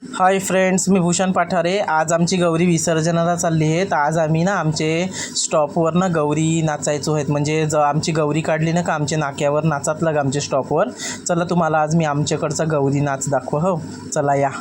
Hi friends, मी भूषण पाठारे। आज आमची गौरी विसर्जनाला चालली आहे। तर आज आम्ही ना आमचे स्टॉपवर ना गौरी नाचायचो आहेत, म्हणजे आमची गौरी काढली ना का आमच्या नाक्यावर नाचातलं का आमच्या स्टॉपवर। चला तुम्हाला आज मी आमच्याकडचा गौरी नाच दाखव। हो चला या।